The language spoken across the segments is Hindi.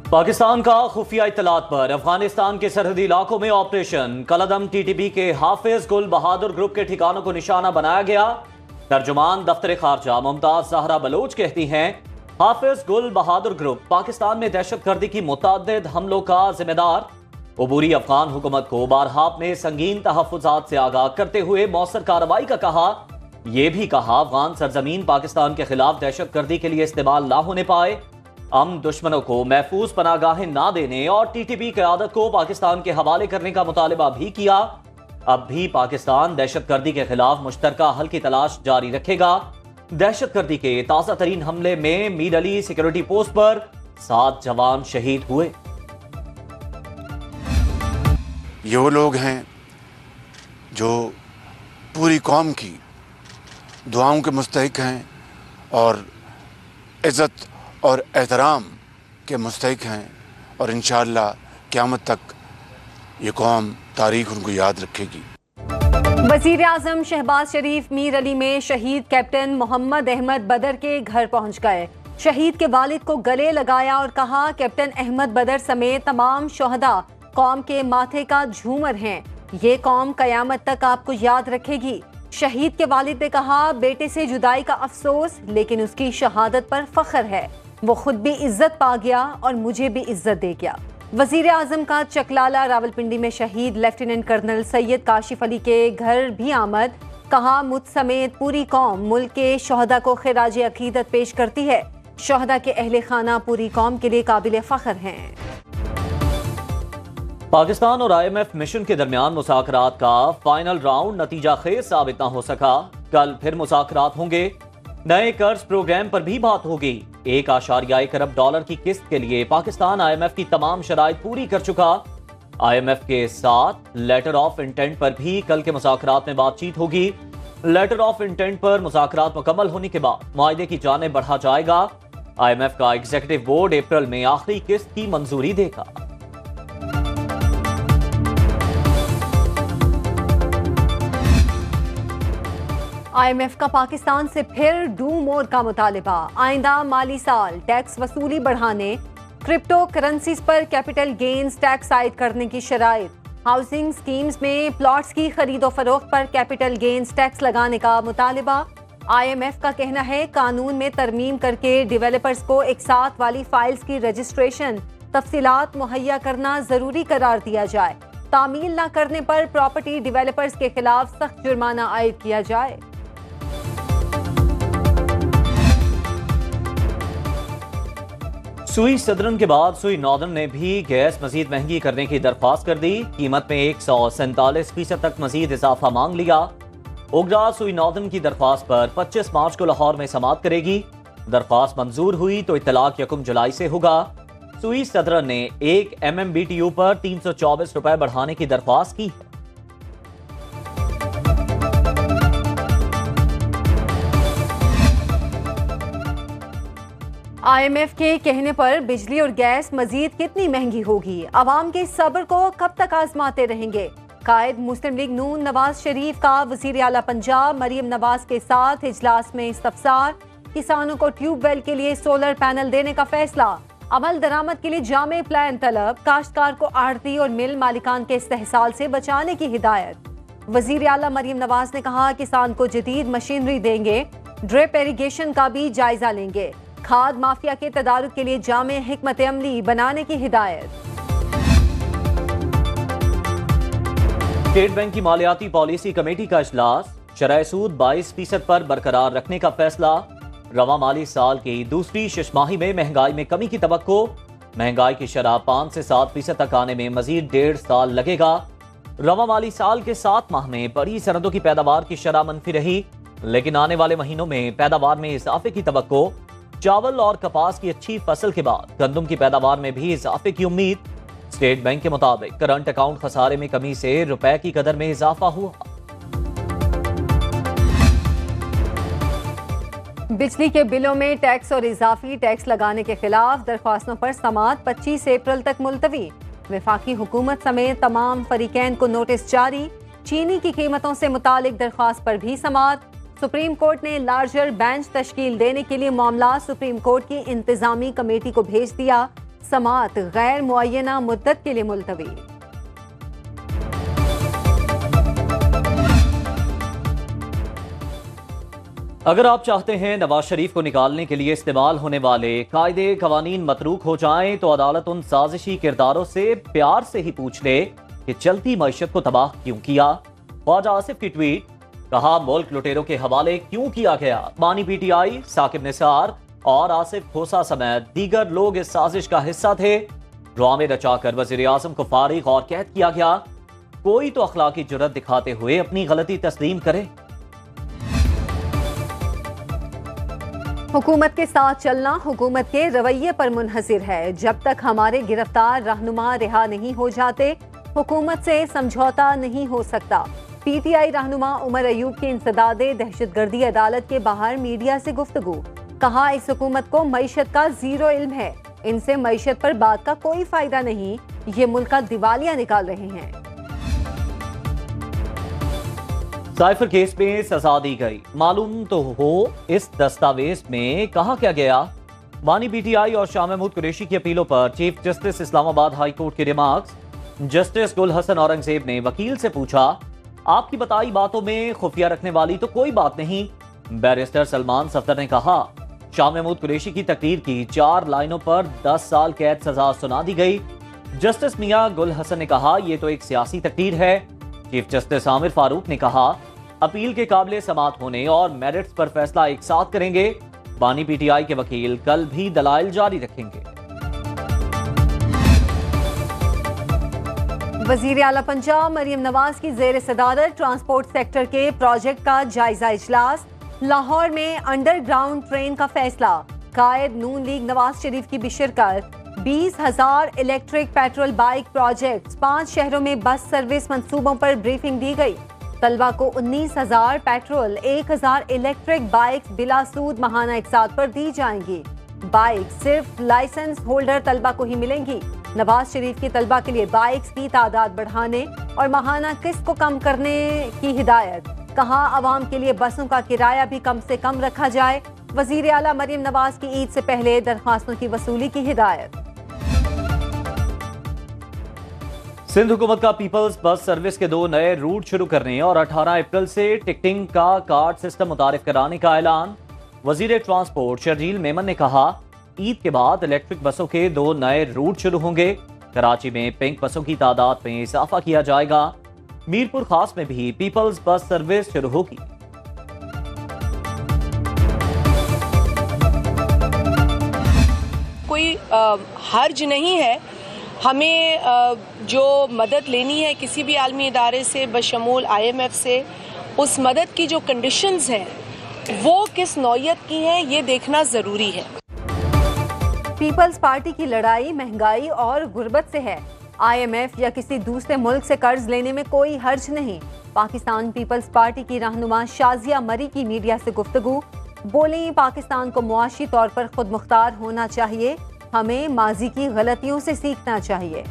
पाकिस्तान का खुफिया इत्तलात पर अफगानिस्तान के सरहदी इलाकों में ऑपरेशन कलदम टीटीपी के हाफिज गुल बहादुर ग्रुप के ठिकानों को निशाना बनाया गया। तर्जुमान दफ्तर खारजा मुमताज जहरा बलोच कहती हैं, हाफिज गुल बहादुर ग्रुप पाकिस्तान में दहशतगर्दी की मुतअद्दिद हमलों का जिम्मेदार। अबूरी अफगान हुकूमत को बारहा अपने संगीन तहफ़्फ़ुज़ात से आगाह करते हुए मौसर कार्रवाई का कहा। यह भी कहा अफगान सरजमीन पाकिस्तान के खिलाफ दहशतगर्दी के लिए इस्तेमाल ना होने पाए। हम दुश्मनों को महफूज पनागाहें ना देने और टीटीपी क़यादत को पाकिस्तान के हवाले करने का मुतालिबा भी किया। अब भी पाकिस्तान दहशतगर्दी के खिलाफ मुश्तरका हल की तलाश जारी रखेगा। दहशतगर्दी के ताज़ा तरीन हमले में मीर अली सिक्योरिटी पोस्ट पर 7 जवान शहीद हुए। ये वो लोग हैं जो पूरी कौम की दुआओं के मुस्तहिक हैं और इज़्ज़त और एहतराम के मुस्तहिक हैं, और इंशाअल्लाह क़यामत तक ये कौम तारीख़ उनको याद रखेगी। वज़ीर आज़म शहबाज शरीफ मीर अली में शहीद कैप्टन मोहम्मद अहमद बदर के घर पहुंच गए। शहीद के वालिद को गले लगाया और कहा, कैप्टन अहमद बदर समेत तमाम शोहदा कौम के माथे का झूमर हैं। ये कौम क़यामत तक आपको याद रखेगी। शहीद के वालिद ने कहा, बेटे से जुदाई का अफसोस, लेकिन उसकी शहादत पर फख्र है। वो खुद भी इज्जत पा गया और मुझे भी इज्जत दे गया। वजीर आजम का चकलाला रावलपिंडी में शहीद लेफ्टिनेंट कर्नल सैयद काशिफ अली के घर भी आमद। कहा, मुझ समेत पूरी कौम मुल्क के शोहदा को खिराज अकीदत पेश करती है। शोहदा के अहले खाना पूरी कौम के लिए काबिल फख्र हैं। पाकिस्तान और IMF मिशन के दरमियान मुज़ाकरात का फाइनल राउंड नतीजा खेज साबित न हो सका। कल फिर मुज़ाकरात होंगे। नए कर्ज प्रोग्राम पर भी बात होगी। 1.1 अरब डॉलर की किस्त के लिए पाकिस्तान IMF की तमाम शराइत पूरी कर चुका। IMF के साथ लेटर ऑफ इंटेंट पर भी कल के मुज़ाकरात में बातचीत होगी। लेटर ऑफ इंटेंट पर मुज़ाकरात मुकम्मल होने के बाद मुआहदे की जानेब बढ़ा जाएगा। IMF का एग्जीक्यूटिव बोर्ड अप्रैल में आखिरी किस्त की मंजूरी देगा। IMF का पाकिस्तान से फिर डू मोर का मुतालिबा। आइंदा माली साल टैक्स वसूली बढ़ाने, क्रिप्टो करेंसीज पर कैपिटल गेन्स टैक्स आयद करने की शराइत, हाउसिंग स्कीम्स में प्लॉट्स की खरीदो फरोख्त पर कैपिटल गेन्स टैक्स लगाने का मुतालिबा। IMF का कहना है, कानून में तरमीम करके डेवलपर्स को एक साथ वाली फाइल्स की रजिस्ट्रेशन तफसीलात मुहैया करना जरूरी करार दिया जाए। तामील न करने पर प्रॉपर्टी डेवलपर्स के खिलाफ सख्त जुर्माना आयद किया जाए। सुई सदरन के बाद सुई नॉर्दर्न ने भी गैस मजीद महंगी करने की दरख्वास्त कर दी। कीमत में 147% तक मजीद इजाफा मांग लिया। ओगरा सुई नॉर्दर्न की दरख्वास्त पर 25 मार्च को लाहौर में समाअत करेगी। दरख्वास्त मंजूर हुई तो इत्तलाक 1 जुलाई से होगा। सुई सदरन ने 1 MMBTU पर 324 रुपए बढ़ाने की दरख्वास्त की। IMF के कहने पर बिजली और गैस मजीद कितनी महंगी होगी? अवाम के सब्र को कब तक आजमाते रहेंगे? कायद मुस्लिम लीग नून नवाज शरीफ का वजीर आला पंजाब मरियम नवाज के साथ इजलास में इस्तफसार। किसानों को ट्यूबवेल के लिए सोलर पैनल देने का फैसला। अमल दरामद के लिए जामे प्लान तलब। काश्तकार को आढ़ती और मिल मालिकान के इस्तेहसाल से बचाने की हिदायत। वजीर आला मरियम नवाज ने कहा, किसान को जदीद मशीनरी देंगे। ड्रिप इरिगेशन का भी जायजा लेंगे। खाद माफिया के तदारुक के लिए जामे हिकमत अमली बनाने की हिदायत। स्टेट बैंक की मालियाती पॉलिसी कमेटी का इजलास। शरह सूद 22% पर बरकरार रखने का फैसला। रवा माली साल की दूसरी शिशमाही में महंगाई में कमी की तवक्को। महंगाई की शरह 5 से 7% तक आने में मजीद 1.5 साल लगेगा। रवा माली साल के 7 माह में बड़ी सनदों की पैदावार की शरह मनफी रही, लेकिन आने वाले महीनों में पैदावार में इजाफे की तवक्को। चावल और कपास की अच्छी फसल के बाद गंदम की पैदावार में भी इजाफे की उम्मीद। स्टेट बैंक के मुताबिक करंट अकाउंट खसारे में कमी से रुपए की कदर में इजाफा हुआ। बिजली के बिलों में टैक्स और इजाफी टैक्स लगाने के खिलाफ दरख्वास्तों पर समाअत 25 अप्रैल तक मुलतवी। वफाकी हुकूमत समेत तमाम फरीकैन को नोटिस जारी। चीनी की कीमतों से मुतालिक दरख्वास्त पर भी समाअत। सुप्रीम कोर्ट ने लार्जर बेंच तश्कील देने के लिए मामला सुप्रीम कोर्ट की इंतजामी कमेटी को भेज दिया। समात गैर मुअय्यना मुद्दत के लिए मुलतवी। अगर आप चाहते हैं नवाज शरीफ को निकालने के लिए इस्तेमाल होने वाले कायदे कवानीन मतरूक हो जाएं तो अदालत उन साजिशी किरदारों से प्यार से ही पूछ ले कि चलती मईशत को तबाह क्यों किया। ख्वाजा आसिफ की ट्वीट, कहा मुल्क लुटेरों के हवाले क्यों किया गया। बानी पीटीआई, साकिब निसार और आसिफ खोसा समेत दीगर लोग इस साजिश का हिस्सा थे। ड्रामे रचाकर वजीर आजम को फारिग और कैद किया गया। कोई तो अखलाकी जुर्रत दिखाते हुए अपनी गलती तस्लीम करे। हुकूमत के साथ चलना हुकूमत के रवैये पर मुनहसिर है। जब तक हमारे गिरफ्तार रहनुमा रिहा नहीं हो जाते, हुकूमत से समझौता नहीं हो सकता। पीटीआई रहनुमा उमर अयूब की इंसदादे दहशतगर्दी अदालत के बाहर मीडिया से गुफ्तगू, कहा इस हुकूमत को मईशत का जीरो इल्म है, इनसे मईशत पर बात का कोई फायदा नहीं, ये मुल्क का दिवालिया निकाल रहे हैं। साइफर केस में सजा दी गई, मालूम तो हो इस दस्तावेज में कहा क्या गया। बानी पीटीआई और शाह महमूद कुरैशी की अपीलों पर chief justice Islamabad high court के रिमार्क्स। जस्टिस गुल हसन औरंगजेब ने वकील से पूछा, आपकी बताई बातों में खुफिया रखने वाली तो कोई बात नहीं। बैरिस्टर सलमान सफदर ने कहा, शाह महमूद कुरैशी की तकरीर की 4 लाइनों पर 10 साल कैद सजा सुना दी गई। जस्टिस मियां गुल हसन ने कहा, यह तो एक सियासी तकरीर है। चीफ जस्टिस आमिर फारूक ने कहा, अपील के काबिले समात होने और मेरिट्स पर फैसला एक साथ करेंगे। बानी पीटीआई के वकील कल भी दलाइल जारी रखेंगे। वजीर आला पंजाब मरियम नवाज की जेर सदारत ट्रांसपोर्ट सेक्टर के प्रोजेक्ट का जायजा इजलास। लाहौर में अंडरग्राउंड ट्रेन का फैसला। कायद नून लीग नवाज शरीफ की भी शिरकत। 20,000 इलेक्ट्रिक पेट्रोल बाइक प्रोजेक्ट, 5 शहरों में बस सर्विस मंसूबों पर ब्रीफिंग दी गई। तलबा को 19,000 पेट्रोल, 1,000 इलेक्ट्रिक बाइक बिला सूद माहाना इकसात पर दी जाएंगी। बाइक सिर्फ लाइसेंस होल्डर तलबा को ही मिलेंगी। नवाज शरीफ की तलबा के लिए बाइक्स की तादाद बढ़ाने और माहाना किस्त को कम करने की हिदायत। कहा, आवाम के लिए बसों का किराया भी कम से कम रखा जाए। वजीर आला मरियम नवाज की ईद से पहले दरख्वास्तों की वसूली की हिदायत। सिंध हुकूमत का पीपल्स बस सर्विस के 2 नए रूट शुरू करने और 18 अप्रैल से टिकटिंग का कार्ड सिस्टम मुतारिफ कराने का ऐलान। वजीर ट्रांसपोर्ट शर्जील मेमन ने कहा, ईद के बाद इलेक्ट्रिक बसों के 2 नए रूट शुरू होंगे। कराची में पिंक बसों की तादाद में इजाफा किया जाएगा। मीरपुर खास में भी पीपल्स बस सर्विस शुरू होगी। कोई हर्ज नहीं है हमें जो मदद लेनी है किसी भी आलमी इदारे से बशमूल IMF से, उस मदद की जो कंडीशंस हैं वो किस नौयत की हैं ये देखना ज़रूरी है। पीपल्स पार्टी की लड़ाई महंगाई और गुर्बत से है। IMF या किसी दूसरे मुल्क से कर्ज लेने में कोई हर्ज नहीं। पाकिस्तान पीपल्स पार्टी की रहनुमा शाजिया मरी की मीडिया से गुफ्तगू, बोली पाकिस्तान को मुआशी तौर पर खुद मुख्तार होना चाहिए, हमें माजी की गलतियों से सीखना चाहिए।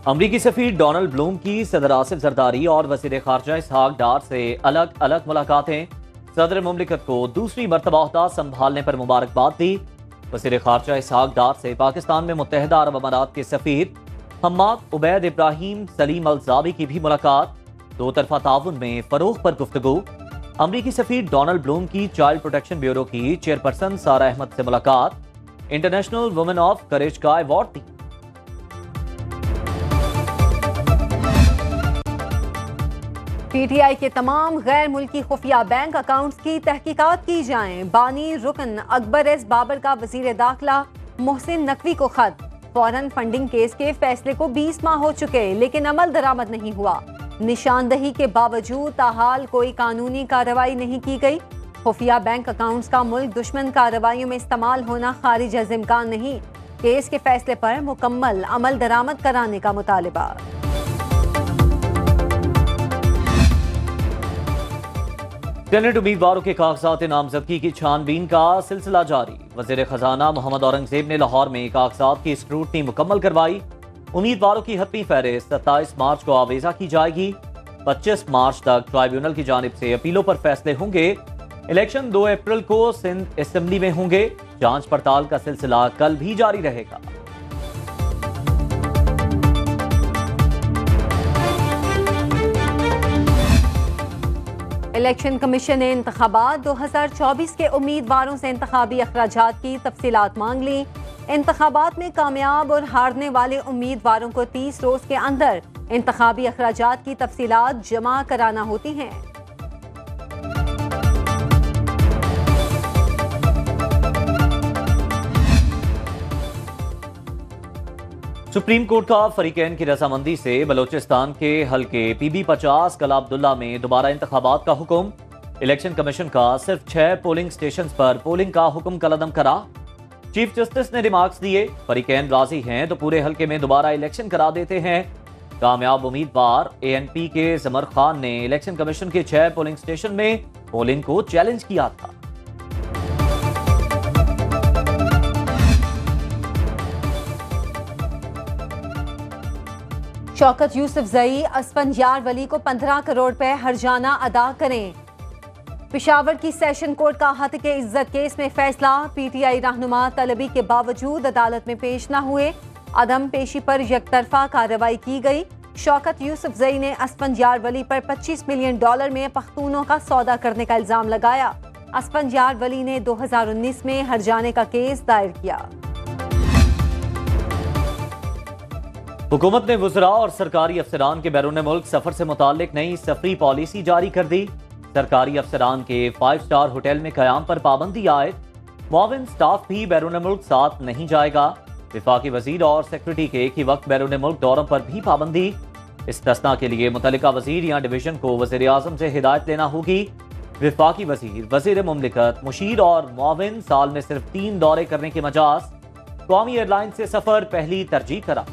अमरीकी सफीर डोनाल्ड ब्लूम की सदर आसिफ जरदारी और वजीर खारजा इसहाक डार से अलग अलग मुलाकातें। सदर मुमलिकत को दूसरी मरतबा ओहदा संभालने पर मुबारकबाद दी। वजीर खारजा इसहाक डार से पाकिस्तान में मुत्तहिदा अरब अमारात के सफीर हम्माद उबैद इब्राहिम सलीम अल-जाबी की भी मुलाकात। 2 तरफा ताउन में फरोग पर गुफ्तगू। अमरीकी सफीर डोनाल्ड ब्लूम की चाइल्ड प्रोटेक्शन ब्यूरो की चेयरपर्सन सारा अहमद से मुलाकात। इंटरनेशनल वुमेन ऑफ करेज का अवार्ड दी। PTI के तमाम गैर मुल्की खुफिया बैंक अकाउंट्स की तहकीकात की जाएं। बानी रुकन अकबर एस बाबर का वजीर दाखिला मोहसिन नकवी को खत। फौरन फंडिंग केस के फैसले को 20 माह हो चुके लेकिन अमल दरामद नहीं हुआ। निशानदही के बावजूद ताहाल कोई कानूनी कार्रवाई नहीं की गई। खुफिया बैंक अकाउंट्स का मुल्क दुश्मन कार्रवाइयों में इस्तेमाल होना खारिज अज़ इम्कान नहीं। केस के फैसले पर मुकम्मल अमल दरामद कराने का मुतालिबा। सेनेट उम्मीदवारों के कागजात नामजदगी की छानबीन का सिलसिला जारी। वजीर खजाना मोहम्मद औरंगजेब ने लाहौर में कागजात की स्क्रूटनी मुकम्मल करवाई। उम्मीदवारों की हतमी फहरिस्त 27 मार्च को आवेजा की जाएगी। 25 मार्च तक ट्राइब्यूनल की जानिब से अपीलों पर फैसले होंगे। इलेक्शन 2 अप्रैल को सिंध असेंबली में होंगे। जांच पड़ताल का सिलसिला कल भी जारी रहेगा। इलेक्शन कमीशन ने इंतखाबात 2024 के उम्मीदवारों से इंतखाबी अखराजात की तफसीलात मांग ली। इंतखाबात में कामयाब और हारने वाले उम्मीदवारों को 30 रोज के अंदर इंतखाबी अखराजात की तफसीलात जमा कराना होती हैं। सुप्रीम कोर्ट का फरीकैन की रजामंदी से बलोचिस्तान के हल्के PB-50 कला अब्दुल्ला में दोबारा इंतखाबात का हुक्म। इलेक्शन कमीशन का सिर्फ 6 पोलिंग स्टेशन पर पोलिंग का हुक्म कलअदम करा। चीफ जस्टिस ने रिमार्क्स दिए, फरीकैन राजी हैं तो पूरे हल्के में दोबारा इलेक्शन करा देते हैं। कामयाब उम्मीदवार ANP के जमर खान ने इलेक्शन कमीशन के 6 पोलिंग स्टेशन में पोलिंग को चैलेंज किया था। शौकत यूसुफजई अस्फंजार वली को 15 करोड़ रुपए हर्जाना अदा करें। पेशावर की सेशन कोर्ट का हत्क इज्जत केस में फैसला। PTI रहनुमा तलबी के बावजूद अदालत में पेश न हुए। अदम पेशी पर यकतरफा कार्रवाई की गई। शौकत यूसुफजई ने अस्फंजार वली पर $25 मिलियन में पख्तूनों का सौदा करने का इल्जाम लगाया। अस्फंजार वली ने 2019 में हर्जाने का केस दायर किया। हुकूमत ने वुज़रा और सरकारी अफसरान के बैरून मुल्क सफर से मुतालिक नई सफरी पॉलिसी जारी कर दी। सरकारी अफसरान के 5 स्टार होटल में कयाम पर पाबंदी आयद। मुआविन स्टाफ भी बैरून मुल्क साथ नहीं जाएगा। विफाकी वजीर और सेक्रेटरी के एक ही वक्त बैरून मुल्क दौरों पर भी पाबंदी। इस्तिस्ना के लिए मुतल्लिका वजीर या डिवीजन को वज़ीर आज़म से हिदायत लेना होगी। विफाकी वजीर, वजीर मुमलिकत, मुशीर और मुआविन साल में सिर्फ 3 दौरे करने के मजाज। कौमी एयरलाइन से सफर पहली तरजीह करार।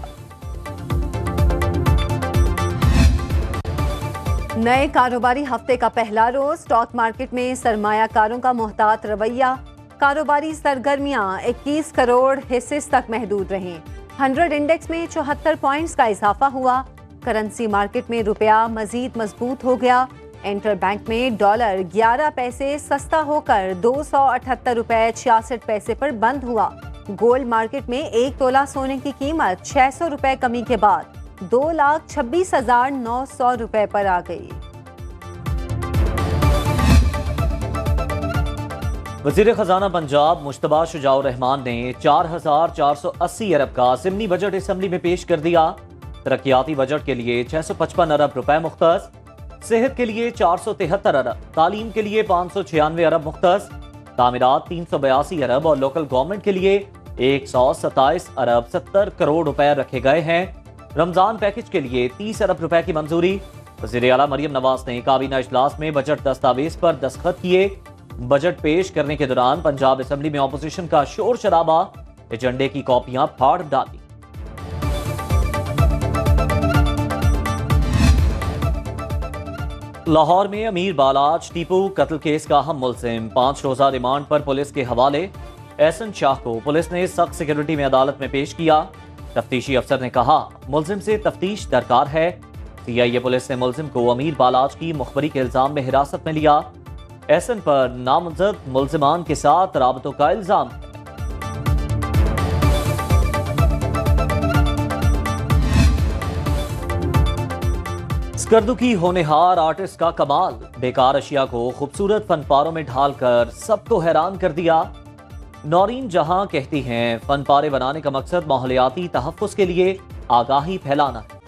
नए कारोबारी हफ्ते का पहला रोज स्टॉक मार्केट में सरमायाकारों का मोहतात रवैया। कारोबारी सरगर्मियां 21 करोड़ हिस्से तक महदूद रहीं। 100 इंडेक्स में 74 पॉइंट्स का इजाफा हुआ। करेंसी मार्केट में रुपया मजीद मजबूत हो गया। इंटर बैंक में डॉलर 11 पैसे सस्ता होकर 278 रुपए 66 पैसे पर बंद हुआ। गोल्ड मार्केट में 1 तोला सोने की कीमत 600 रुपए कमी के बाद 2,26,900 रुपए पर आ गई। वजीर खजाना पंजाब मुश्तबा शुजाउर रहमान ने 4,480 अरब का ज़िमनी बजट असेंबली में पेश कर दिया। तरक्याती बजट के लिए 655 अरब रुपए मुख्तस, सेहत के लिए 473 अरब, तालीम के लिए 596 अरब मुख्तस, तामीरात 382 अरब और लोकल गवर्नमेंट के लिए 127 अरब 70 करोड़ रुपए रखे गए हैं। रमजान पैकेज के लिए 30 अरब रुपए की मंजूरी। वज़ीर आला मरियम नवाज ने काबीना इजलास में बजट दस्तावेज पर दस्तखत किए। बजट पेश करने के दौरान पंजाब असेंबली में ऑपोजिशन का शोर शराबा, एजेंडे की कॉपियां फाड़ डाली। लाहौर में अमीर बालाज टीपू कत्ल केस का अहम मुलजिम 5 रोजा रिमांड पर पुलिस के हवाले। एहसन शाह को पुलिस ने सख्त सिक्योरिटी में अदालत में पेश किया। तफ्तीशी अफसर ने कहा, मुलजिम से तफ्तीश दरकार है। CIA पुलिस ने मुलजिम को अमीर बालाज की मुखबरी के इल्जाम में हिरासत में लिया। एहसन पर नामजद मुलजिमान के साथ राबतों का इल्जाम है। स्कर्दुकी होनेहार आर्टिस्ट का कमाल, बेकार अशिया को खूबसूरत फनपारों में ढालकर सबको हैरान कर दिया। नौरीन जहां कहती हैं, फनपारे बनाने का मकसद माहौलियाती तहफ़्फ़ुज़ के लिए आगाही फैलाना है।